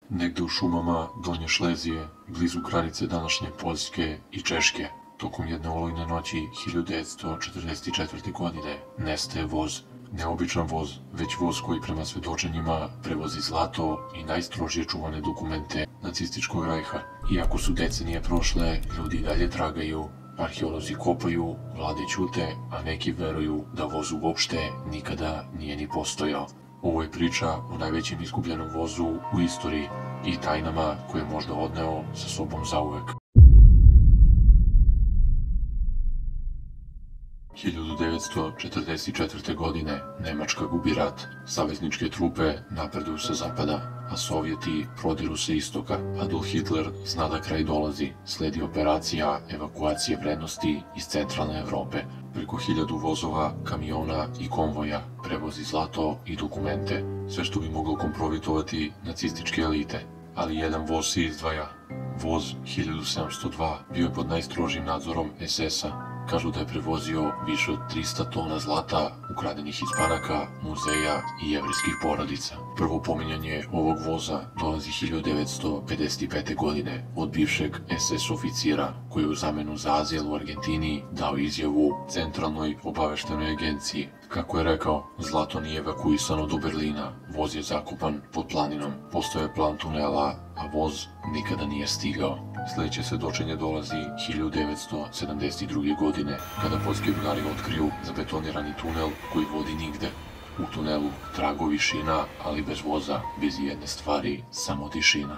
negde u šumama Donje Šlezije, blizu granice današnje Poljske i Češke. Tokom jedne olujne noći 1944. godine nestaje voz. Neobičan voz, već voz koji prema svedočenjima prevozi zlato i najstrožije čuvane dokumente nacističkog rajha. Iako su decenije prošle, ljudi i dalje tragaju, arheolozi kopaju, vlade ćute, a neki veruju da voz uopšte nikada nije ni postojao. Ovo je priča o najvećem izgubljenom vozu u istoriji i tajnama koje je možda odneo sa sobom zauvek. 1944. godine Nemačka gubi rat. Savezničke trupe napreduju sa zapada, a Sovjeti prodiru sa istoka. Adolf Hitler zna da kraj dolazi. Sledi operacija evakuacije vrednosti iz centralne Evrope. Preko 1000 vozova, kamiona i konvoja prevozi zlato i dokumente. Sve što bi moglo kompromitovati nacističke elite. Ali jedan voz se izdvaja. Voz 1702 bio je pod najstrožim nadzorom SS-a. Kažu da je prevozio više od 300 tona zlata ukradenih iz banaka, muzeja i jevrejskih porodica. Prvo pominjanje ovog voza dolazi 1955. godine od bivšeg SS oficira koji je u zamenu za azil u Argentini dao izjavu Centralnoj obaveštenoj agenciji. Kako je rekao, zlato nije evakuisano do Berlina, voz je zakopan pod planinom. Postojao je plan tunela, a voz nikada nije stigao. Sljedeće svedočenje dolazi 1972. godine, kada poljski organi otkriju zabetonirani tunel koji vodi nigde. U tunelu tragovi šina, ali bez voza, bez jedne stvari, samo tišina.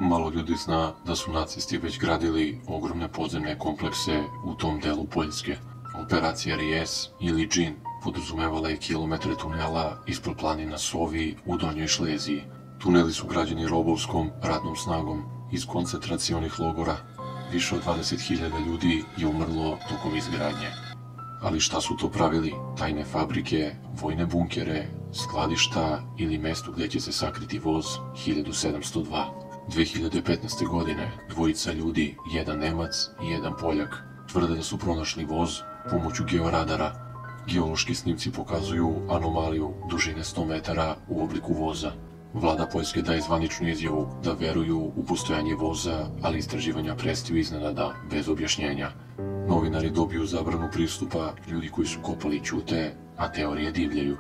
Malo ljudi zna da su nacisti već gradili ogromne podzemne komplekse u tom delu Poljske. Operacija Ries ili Džin podrazumevala je kilometre tunela ispod planina Sovi u Donjoj Šleziji. Tuneli su građeni robovskom radnom snagom iz koncentracionih logora. Više od 20.000 ljudi je umrlo tokom izgradnje. Ali šta su to pravili? Tajne fabrike, vojne bunkere, skladišta ili mesto gdje će se sakriti voz 1702. 2015. godine dvojica ljudi, jedan Nemac i jedan Poljak, tvrde da su pronašli voz pomoću georadara. Geološki snimci pokazuju anomaliju dužine 100 metara u obliku voza. Vlada Poljske daje zvaničnu izjavu da veruju u postojanje voza, ali istraživanja prestaju iznenada, bez objašnjenja. Novinari dobiju zabranu pristupa, ljudi koji su kopali ćute, a teorije divljaju.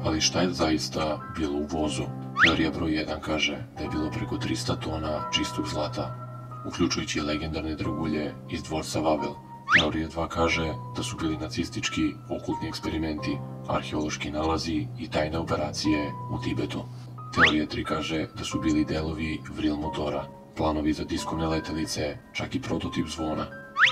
Ali šta je zaista bilo u vozu? Teorija broj 1 kaže da je bilo preko 300 tona čistog zlata, uključujući legendarne dragulje iz dvorca Vavel. Teorija 2 kaže da su bili nacistički okultni eksperimenti, arheološki nalazi i tajne operacije u Tibetu. Teorija 3 kaže da su bili delovi vril motora, planovi za diskovne letelice, čak i prototip zvona.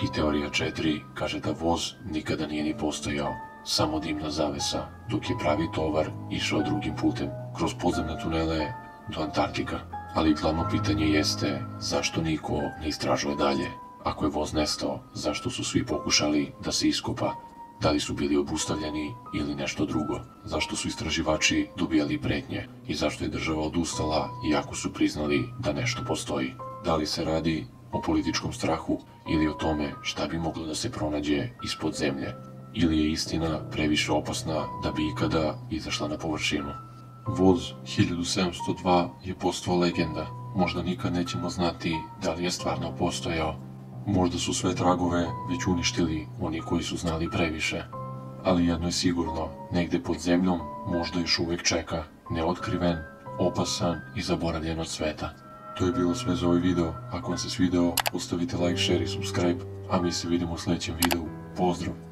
I teorija 4 kaže da voz nikada nije ni postojao, samo dimna zavesa, dok je pravi tovar išao drugim putem, kroz podzemne tunele do Antarktika. Ali glavno pitanje jeste zašto niko ne istražuje dalje. Ako je voz nestao, zašto su svi pokušali da se iskopa? Da li su bili obustavljeni ili nešto drugo? Zašto su istraživači dobijali pretnje? I zašto je država odustala iako su priznali da nešto postoji? Da li se radi o političkom strahu ili o tome šta bi moglo da se pronađe ispod zemlje? Ili je istina previše opasna da bi ikada izašla na površinu? Voz 1702 je postao legenda. Možda nikad nećemo znati da li je stvarno postojao. Možda su sve tragove već uništili oni koji su znali previše. Ali jedno je sigurno, negde pod zemljom možda još uvek čeka, neotkriven, opasan i zaboravljen od sveta. To je bilo sve za ovaj video. Ako vam se svideo, ostavite like, share i subscribe, a mi se vidimo u sljedećem videu. Pozdrav!